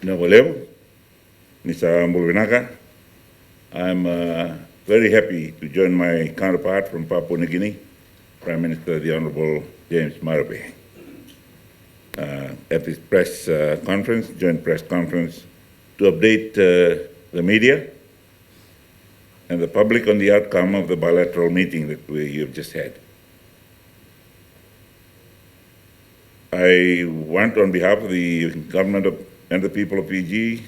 Nagolev, Mr. Mbulvinaka. I'm very happy to join my counterpart from Papua New Guinea, Prime Minister the Honorable James Marape, at this press conference, joint press conference, to update the media and the public on the outcome of the bilateral meeting that we have just had. I want, on behalf of the government and the people of Fiji,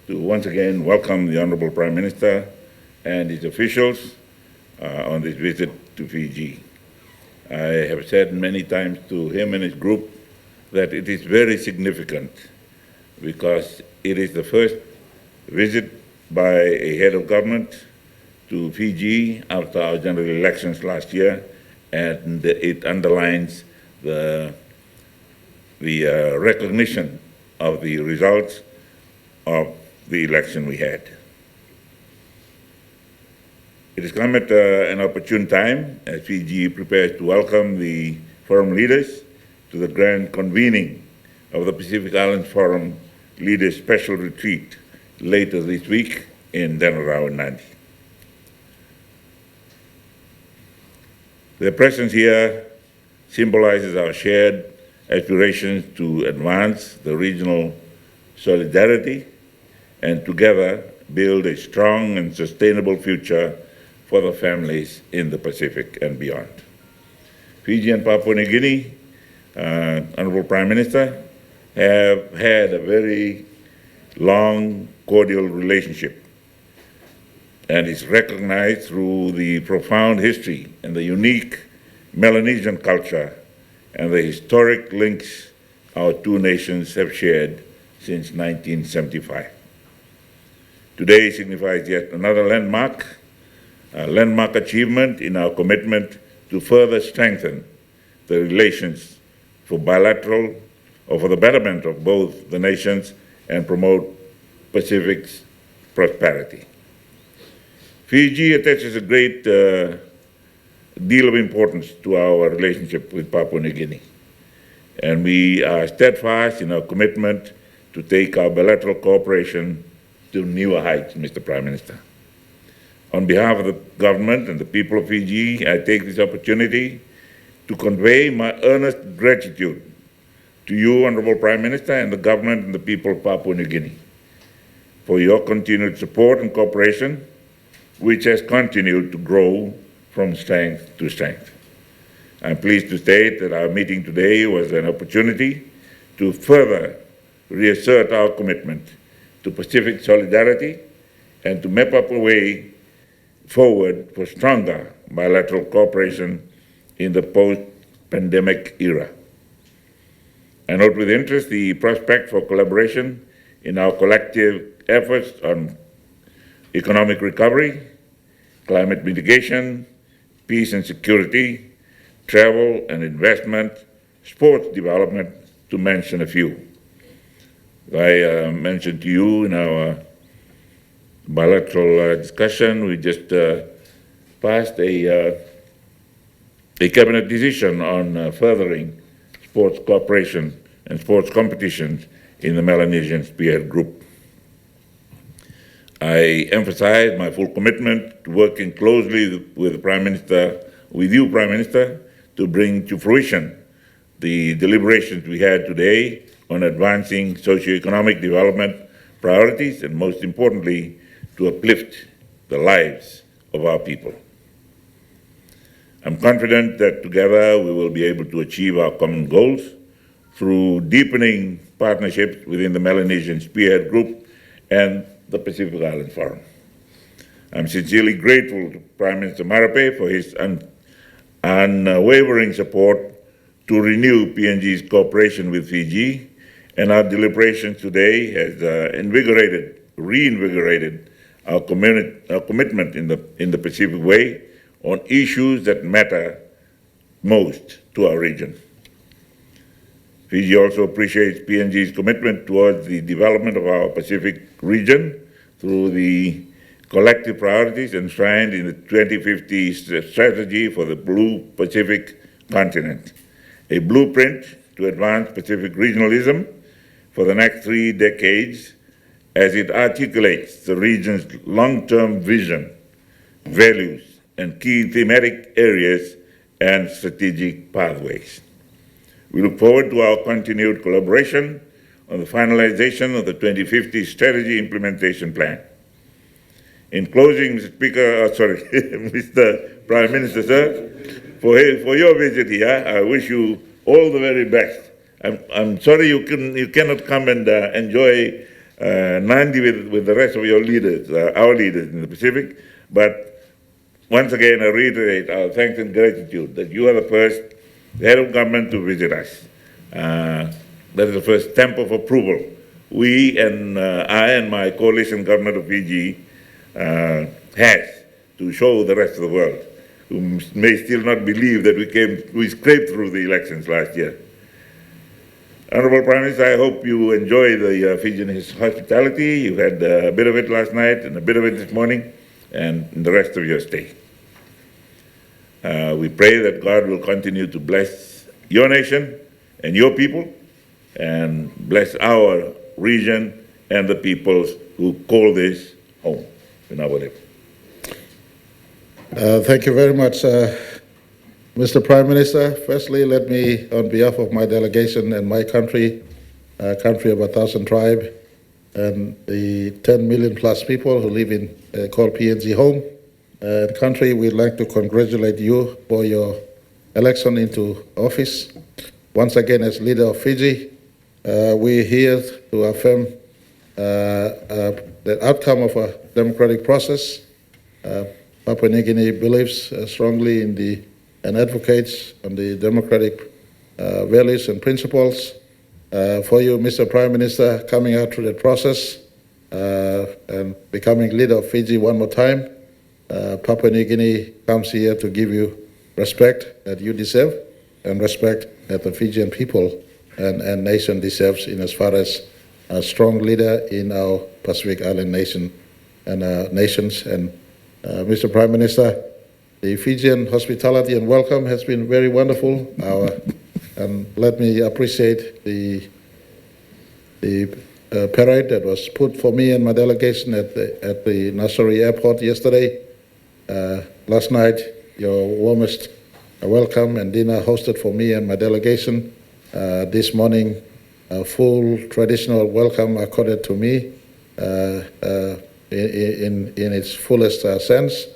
to once again welcome the Honorable Prime Minister and his officials on this visit to Fiji. I have said many times to him and his group that it is very significant because it is the first visit by a head of government to Fiji after our general elections last year, and it underlines the recognition of the results of the election we had. It has come at an opportune time as Fiji prepares to welcome the forum leaders to the grand convening of the Pacific Islands Forum Leaders Special Retreat later this week in Denarau, Nadi. Their presence here symbolizes our shared aspirations to advance the regional solidarity and together build a strong and sustainable future for the families in the Pacific and beyond. Fiji and Papua New Guinea, Honorable Prime Minister, have had a very long, cordial relationship, and is recognized through the profound history and the unique Melanesian culture and the historic links our two nations have shared since 1975. Today signifies yet another landmark achievement in our commitment to further strengthen the relations for bilateral or for the betterment of both the nations and promote Pacific's prosperity. Fiji attaches a great deal of importance to our relationship with Papua New Guinea, and we are steadfast in our commitment to take our bilateral cooperation to newer heights, Mr. Prime Minister. On behalf of the government and the people of Fiji, I take this opportunity to convey my earnest gratitude to you, Honorable Prime Minister, and the government and the people of Papua New Guinea for your continued support and cooperation, which has continued to grow from strength to strength. I'm pleased to state that our meeting today was an opportunity to further reassert our commitment to Pacific solidarity and to map up a way forward for stronger bilateral cooperation in the post-pandemic era. I note with interest the prospect for collaboration in our collective efforts on economic recovery, climate mitigation, peace and security, travel and investment, sports development, to mention a few. I mentioned to you in our bilateral discussion, we just passed a cabinet decision on furthering sports cooperation and sports competitions in the Melanesian Spearhead Group. I emphasize my full commitment to working closely with you, Prime Minister, to bring to fruition the deliberations we had today on advancing socio-economic development priorities and, most importantly, to uplift the lives of our people. I'm confident that together we will be able to achieve our common goals through deepening partnerships within the Melanesian Spearhead Group and the Pacific Islands Forum. I'm sincerely grateful to Prime Minister Marape for his unwavering support to renew PNG's cooperation with Fiji, and our deliberations today has reinvigorated our commitment in the Pacific Way on issues that matter most to our region. Fiji also appreciates PNG's commitment towards the development of our Pacific region through the collective priorities enshrined in the 2050 strategy for the Blue Pacific continent, a blueprint to advance Pacific regionalism for the next 3 decades as it articulates the region's long-term vision, values, and key thematic areas and strategic pathways. We look forward to our continued collaboration on the finalization of the 2050 Strategy Implementation Plan. In closing, Mr. Speaker, Mr. Prime Minister, sir, for your visit here, I wish you all the very best. I'm sorry you cannot come and enjoy Nandi with the rest of your leaders, our leaders in the Pacific, but once again I reiterate our thanks and gratitude that you are the first head of government to visit us. That is the first stamp of approval. We and I and my coalition government of Fiji has to show the rest of the world, who may still not believe that we scraped through the elections last year. Honorable Prime Minister, I hope you enjoy the Fijian hospitality. You had a bit of it last night and a bit of it this morning, and the rest of your stay. We pray that God will continue to bless your nation and your people, and bless our region and the peoples who call this home in our life. Thank you very much, Mr. Prime Minister. Firstly, let me, on behalf of my delegation and my country, country of 1,000 tribes, and the 10 million plus people who live in called PNG home country, we'd like to congratulate you for your election into office. Once again, as leader of Fiji, we're here to affirm the outcome of a democratic process. Papua New Guinea believes strongly in and advocates on the democratic values and principles. For you, Mr. Prime Minister, coming out through the process and becoming leader of Fiji one more time, Papua New Guinea comes here to give you respect that you deserve and respect that the Fijian people and nation deserves in as far as a strong leader in our Pacific Island nation and nations. And Mr. Prime Minister, the Fijian hospitality and welcome has been very wonderful. And let me appreciate the parade that was put for me and my delegation at the Nassau Airport yesterday. Last night, your warmest welcome and dinner hosted for me and my delegation. This morning, a full traditional welcome accorded to me in its fullest sense.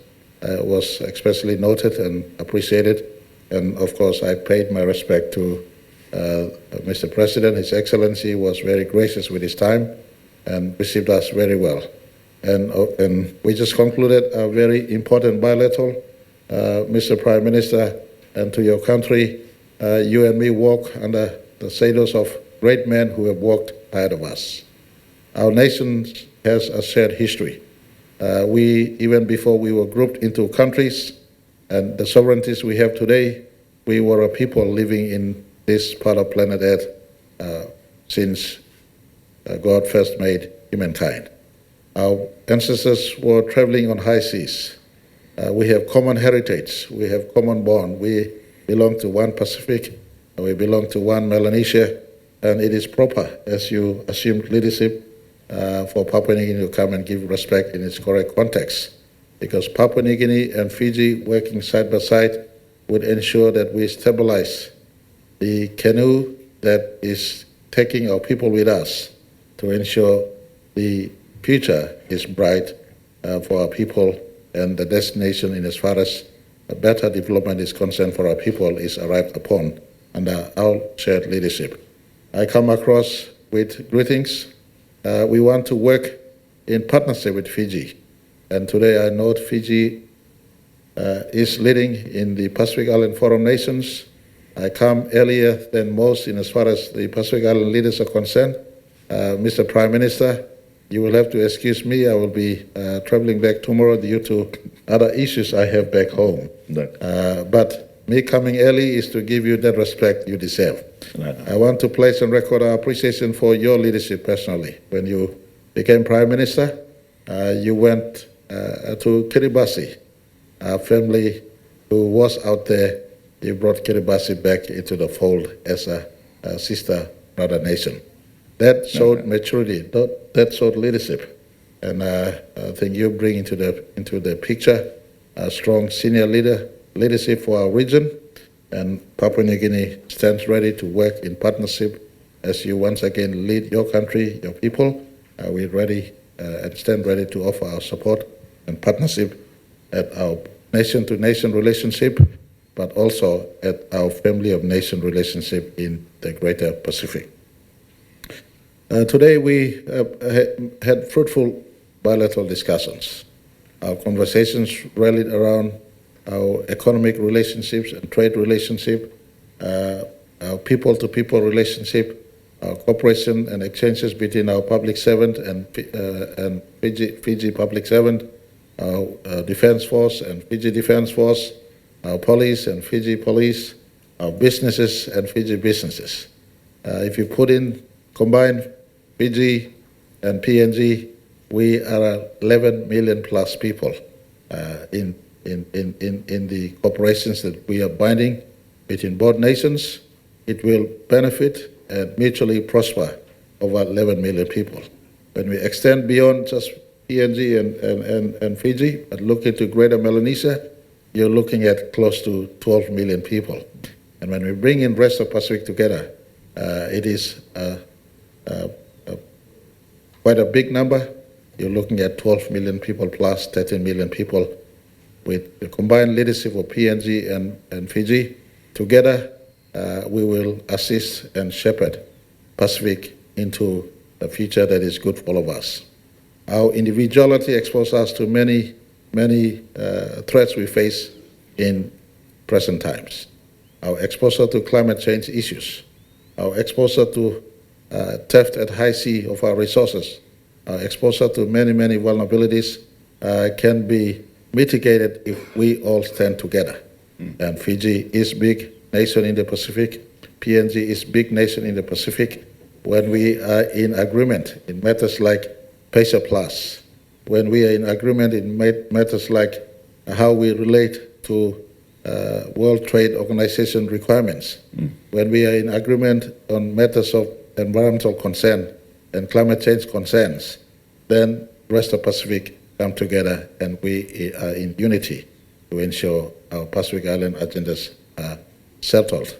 Was especially noted and appreciated. And of course, I paid my respect to Mr. President. His Excellency was very gracious with his time and received us very well. And we just concluded a very important bilateral, Mr. Prime Minister, and to your country, you and me walk under the shadows of great men who have walked ahead of us. Our nation has a shared history. Even before we were grouped into countries and the sovereignties we have today, we were a people living in this part of planet Earth since God first made humankind. Our ancestors were traveling on high seas. We have common heritage. We have common bond. We belong to one Pacific. We belong to one Melanesia. And it is proper, as you assumed leadership, for Papua New Guinea to come and give respect in its correct context. Because Papua New Guinea and Fiji working side by side would ensure that we stabilize the canoe that is taking our people with us to ensure the future is bright for our people, and the destination in as far as a better development is concerned for our people is arrived upon under our shared leadership. I come across with greetings. We want to work in partnership with Fiji. And today I note Fiji is leading in the Pacific Island Forum Nations. I come earlier than most in as far as the Pacific Island leaders are concerned. Mr. Prime Minister, you will have to excuse me. I will be traveling back tomorrow due to other issues I have back home. But me coming early is to give you that respect you deserve. I want to place on record our appreciation for your leadership personally. When you became Prime Minister, you went to Kiribati, a family who was out there. You brought Kiribati back into the fold as a sister brother nation. That showed maturity, that showed leadership. And I think you bring into the picture a strong senior leadership for our region. And Papua New Guinea stands ready to work in partnership as you once again lead your country, your people. We're ready and stand ready to offer our support and partnership at our nation-to-nation relationship, but also at our family of nation relationship in the greater Pacific. Today we had fruitful bilateral discussions. Our conversations rallied around our economic relationships and trade relationship, our people-to-people relationship, our cooperation and exchanges between our public servant and Fiji public servant, our defense force and Fiji defense force, our police and Fiji police, our businesses and Fiji businesses. If you combine Fiji and PNG, we are 11 million plus people in the corporations that we are binding between both nations. It will benefit and mutually prosper over 11 million people. When we extend beyond just PNG and Fiji, but look into Greater Melanesia, you're looking at close to 12 million people. And when we bring in rest of Pacific together, it is quite a big number. You're looking at 12 million people plus 13 million people. With the combined leadership of PNG and Fiji, together we will assist and shepherd Pacific into a future that is good for all of us. Our individuality exposes us to many threats we face in present times. Our exposure to climate change issues, our exposure to theft at high sea of our resources, our exposure to many vulnerabilities can be mitigated if we all stand together. And Fiji is big nation in the Pacific. PNG is big nation in the Pacific. When we are in agreement in matters like PACER Plus, when we are in agreement in matters like how we relate to World Trade Organization requirements, when we are in agreement on matters of environmental concern and climate change concerns, then the rest of Pacific come together and we are in unity to ensure our Pacific Island agendas are settled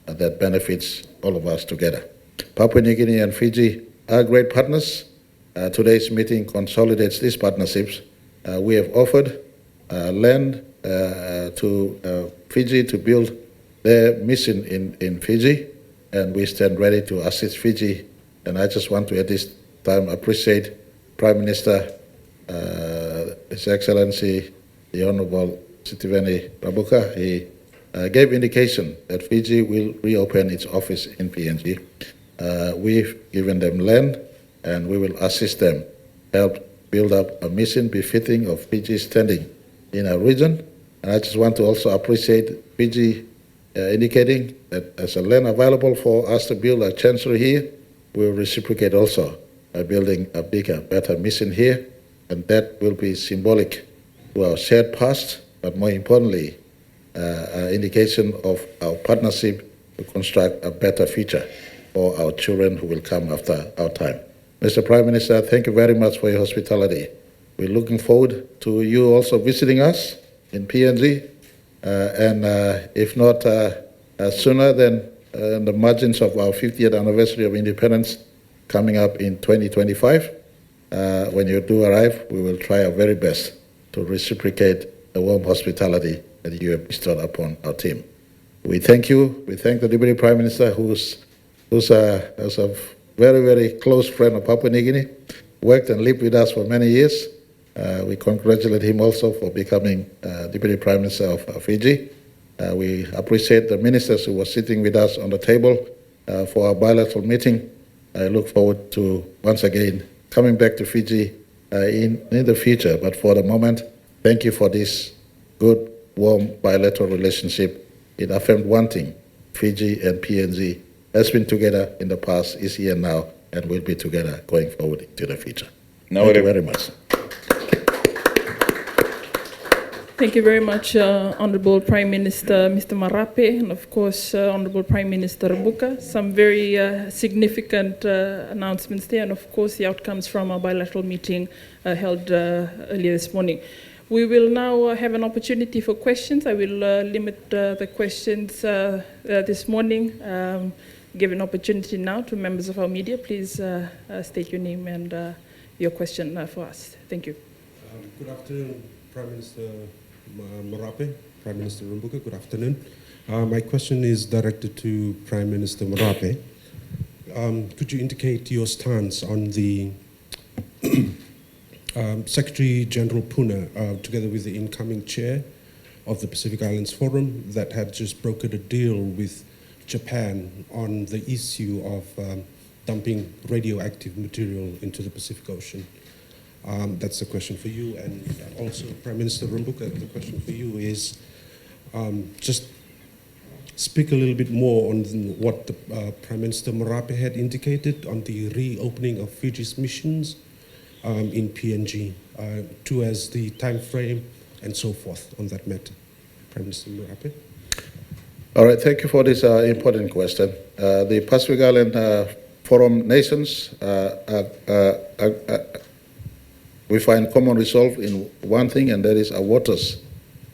that benefits all of us together. Papua New Guinea and Fiji are great partners. Today's meeting consolidates these partnerships. We have offered land to Fiji to build their mission in Fiji, and we stand ready to assist Fiji. And I just want to at this time appreciate Prime Minister, His Excellency, the Honorable Sitiveni Rabuka. He gave indication that Fiji will reopen its office in PNG. We've given them land, and we will assist them, help build up a mission befitting of Fiji's standing in our region. And I just want to also appreciate Fiji indicating that as a land available for us to build a chancery here, we will reciprocate also by building a bigger, better mission here, and that will be symbolic to our shared past, but more importantly, an indication of our partnership to construct a better future for our children who will come after our time. Mr. Prime Minister, thank you very much for your hospitality. We're looking forward to you also visiting us in PNG, and if not sooner than on the margins of our 50th anniversary of independence coming up in 2025. When you do arrive, we will try our very best to reciprocate the warm hospitality that you have bestowed upon our team. We thank you. We thank the Deputy Prime Minister, who's a very close friend of Papua New Guinea, worked and lived with us for many years. We congratulate him also for becoming Deputy Prime Minister of Fiji. We appreciate the ministers who were sitting with us on the table for our bilateral meeting. I look forward to, once again, coming back to Fiji in the future. But for the moment, thank you for this good, warm bilateral relationship. It affirmed one thing: Fiji and PNG has been together in the past, is here now, and will be together going forward into the future. Thank you very much. Thank you very much, Honorable Prime Minister Mr. Marape, and of course, Honorable Prime Minister Rabuka. Some very significant announcements there, and of course, the outcomes from our bilateral meeting held earlier this morning. We will now have an opportunity for questions. I will limit the questions this morning. Give an opportunity now to members of our media. Please state your name and your question for us. Thank you. Good afternoon, Prime Minister Marape, Prime Minister Rabuka. Good afternoon. My question is directed to Prime Minister Marape. Could you indicate your stance on the Secretary General Puna, together with the incoming chair of the Pacific Islands Forum, that had just brokered a deal with Japan on the issue of dumping radioactive material into the Pacific Ocean? That's a question for you. And also, Prime Minister Rabuka, the question for you is just speak a little bit more on what the Prime Minister Marape had indicated on the reopening of Fiji's missions in PNG, to as the time frame and so forth on that matter. Prime Minister Marape. All right, thank you for this important question. The Pacific Island Forum nations, we find common resolve in one thing, and that is our waters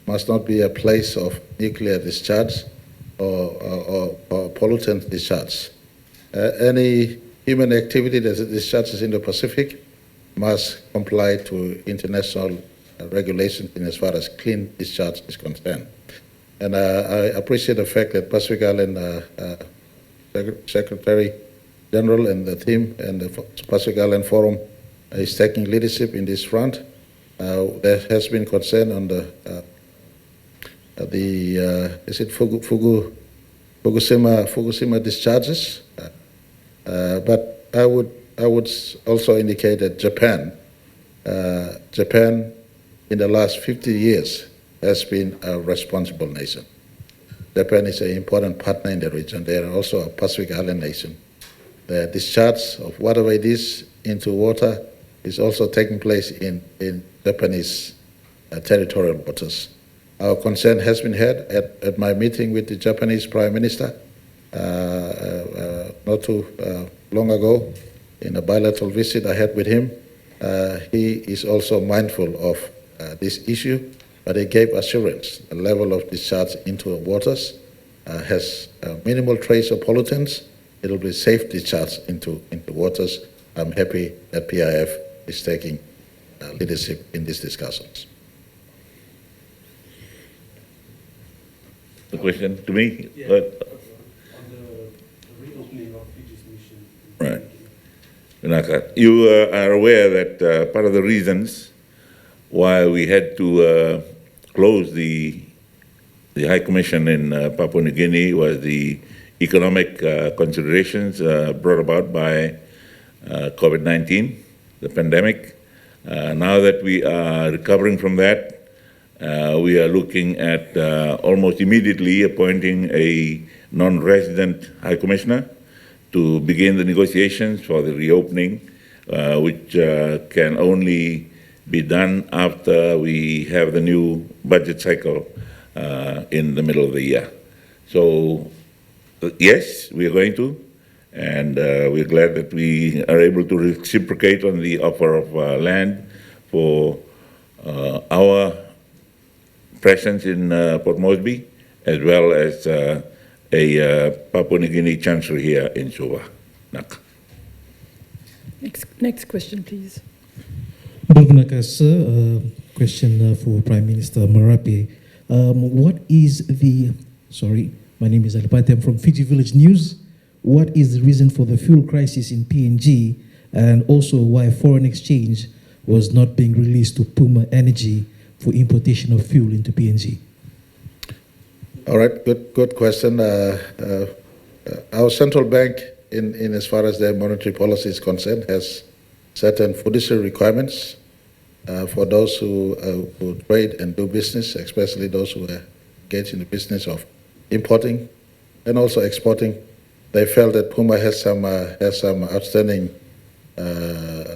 must not be a place of nuclear discharge or pollutant discharge. Any human activity that discharges in the Pacific must comply to international regulations in as far as clean discharge is concerned. And I appreciate the fact that Pacific Island Secretary General and the team and the Pacific Island Forum is taking leadership in this front. There has been concern on is it Fukushima discharges, but I would also indicate that Japan in the last 50 years has been a responsible nation. Japan is an important partner in the region. They are also a Pacific Island nation. The discharge of whatever it is into water is also taking place in Japanese territorial waters. Our concern has been heard at my meeting with the Japanese Prime Minister not too long ago in a bilateral visit I had with him. He is also mindful of this issue, but he gave assurance the level of discharge into waters has minimal trace of pollutants. It will be safe discharge into waters. I'm happy that PIF is taking leadership in these discussions. The question to me? Yeah. On the reopening of Fiji's mission. Right. You are aware that part of the reasons why we had to close the High Commission in Papua New Guinea was the economic considerations brought about by COVID-19, the pandemic. Now that we are recovering from that, we are looking at almost immediately appointing a non-resident High Commissioner to begin the negotiations for the reopening, which can only be done after we have the new budget cycle in the middle of the year. So, yes, we are going to, and we're glad that we are able to reciprocate on the offer of land for our presence in Port Moresby, as well as a Papua New Guinea chancery here in Suva. Next question, please. Governor, sir, question for Prime Minister Marape. What is the, sorry, my name is Alipati, I'm from Fiji Village News. What is the reason for the fuel crisis in PNG, and also why foreign exchange was not being released to Puma Energy for importation of fuel into PNG? All right, good question. Our central bank, in as far as their monetary policy is concerned, has certain fiduciary requirements for those who trade and do business, especially those who are engaged in the business of importing and also exporting. They felt that Puma has some outstanding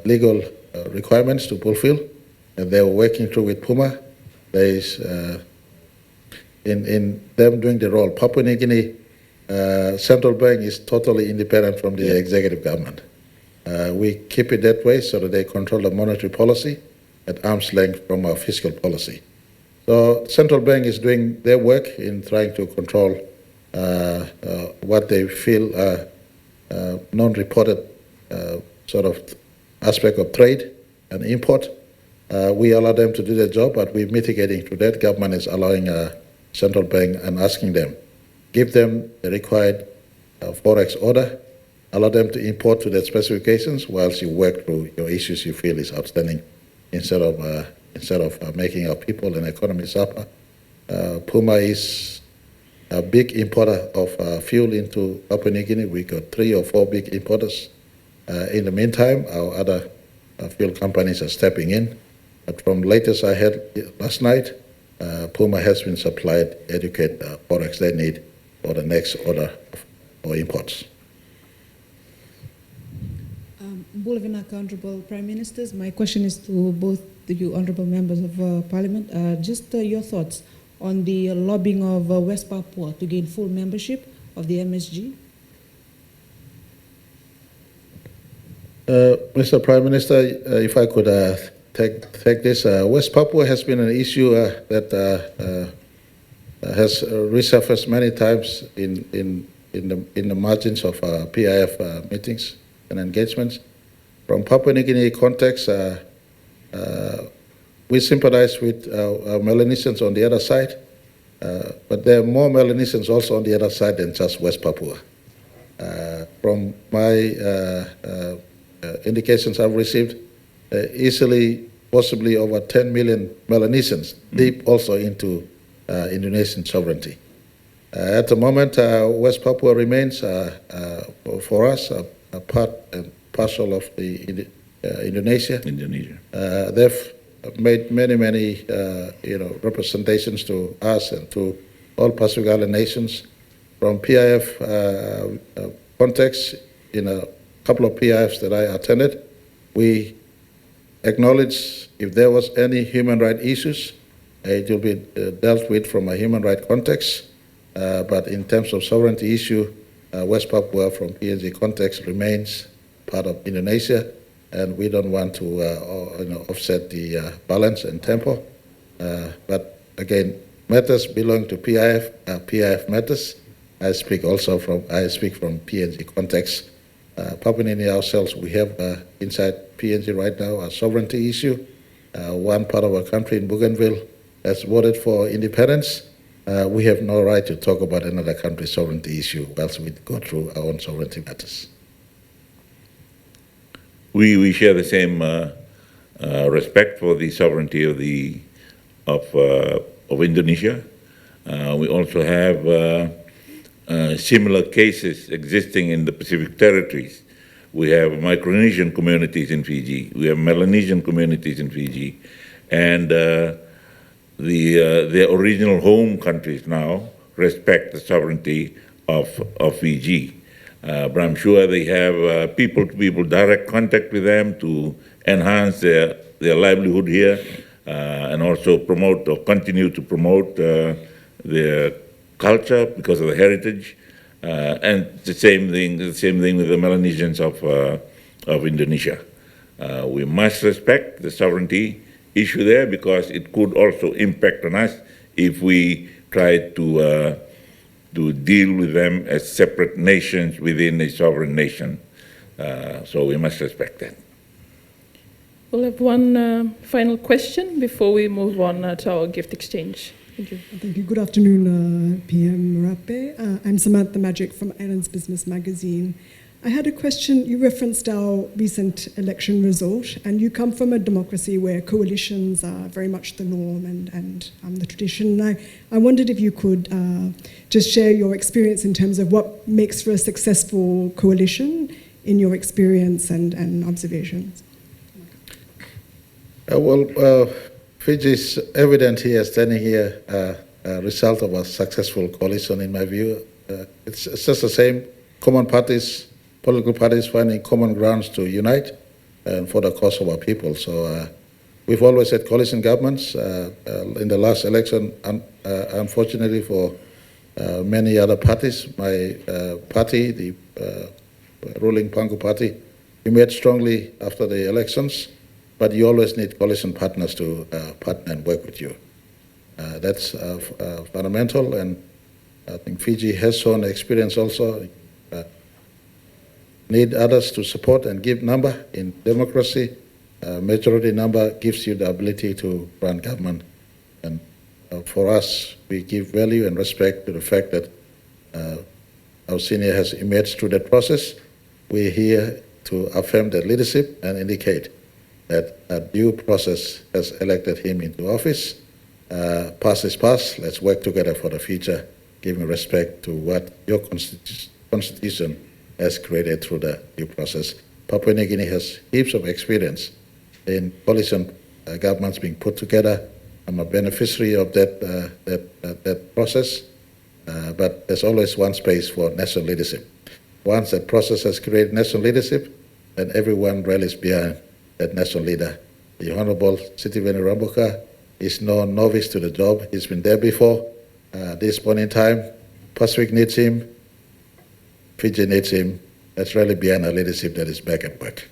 legal requirements to fulfill, and they were working through with Puma. there is, in them doing the role, Papua New Guinea Central Bank is totally independent from the executive government. We keep it that way so that they control the monetary policy at arm's length from our fiscal policy. So Central Bank is doing their work in trying to control what they feel are non-reported sort of aspect of trade and import. We allow them to do their job, but we're mitigating through that. Government is allowing Central Bank and asking them, give them the required forex order, allow them to import to their specifications whilst you work through your issues you feel is outstanding instead of making our people and economy suffer. Puma is a big importer of fuel into Papua New Guinea. We got 3 or 4 big importers. In the meantime, our other fuel companies are stepping in. But from latest I heard last night, Puma has been supplied adequate forex they need for the next order for imports. Bulavinaka, Honourable Prime Ministers, my question is to both you Honourable Members of Parliament. Just your thoughts on the lobbying of West Papua to gain full membership of the MSG. Mr. Prime Minister, if I could take this, West Papua has been an issue that has resurfaced many times in the margins of PIF meetings and engagements. From Papua New Guinea context, we sympathize with our Melanesians on the other side, but there are more Melanesians also on the other side than just West Papua. From my indications I've received, easily, possibly over 10 million Melanesians deep also into Indonesian sovereignty. At the moment, West Papua remains, for us, a part and parcel of the Indonesia. They've made many representations to us and to all Pacific Island nations. From PIF context, in a couple of PIFs that I attended, we acknowledge if there was any human rights issues, it will be dealt with from a human rights context. But in terms of sovereignty issue, West Papua from PNG context remains part of Indonesia, and we don't want to offset the balance and tempo. But again, matters belong to PIF, PIF matters. I speak from PNG context. Papua New Guinea ourselves, we have inside PNG right now a sovereignty issue. One part of our country in Bougainville has voted for independence. We have no right to talk about another country's sovereignty issue whilst we go through our own sovereignty matters. We share the same respect for the sovereignty of Indonesia. We also have similar cases existing in the Pacific territories. We have Micronesian communities in Fiji. We have Melanesian communities in Fiji, and their original home countries now respect the sovereignty of Fiji. But I'm sure they have people-to-people direct contact with them to enhance their livelihood here, and also promote or continue to promote their culture because of the heritage. And the same thing with the Melanesians of Indonesia. We must respect the sovereignty issue there because it could also impact on us if we try to deal with them as separate nations within a sovereign nation. So we must respect that. We'll have one final question before we move on to our gift exchange. Thank you. Thank you. Good afternoon, PM Marape. I'm Samantha Magic from Islands Business Magazine. I had a question. You referenced our recent election result, and you come from a democracy where coalitions are very much the norm and the tradition. And I wondered if you could just share your experience in terms of what makes for a successful coalition in your experience and observations. Fiji is evident here, standing here, a result of a successful coalition, in my view. It's just the same common parties, political parties finding common grounds to unite and for the cause of our people. So We've always had coalition governments. In the last election, unfortunately for many other parties, my party, the ruling Pangu Party, emerged strongly after the elections, but you always need coalition partners to partner and work with you. That's fundamental, and I think Fiji has shown experience also. Need others to support and give number. In democracy, majority number gives you the ability to run government. And for us, we give value and respect to the fact that our senior has emerged through that process. We're here to affirm that leadership and indicate that a due process has elected him into office. Past is past. Let's work together for the future, giving respect to what your constitution has created through the due process. Papua New Guinea has heaps of experience in coalition governments being put together. I'm a beneficiary of that process, but there's always one space for national leadership. Once that process has created national leadership, then everyone rallies behind that national leader. The Honorable Sitiveni Rabuka is no novice to the job. He's been there before. At this point in time, Pacific needs him, Fiji needs him. Let's rally behind a leadership that is back at work.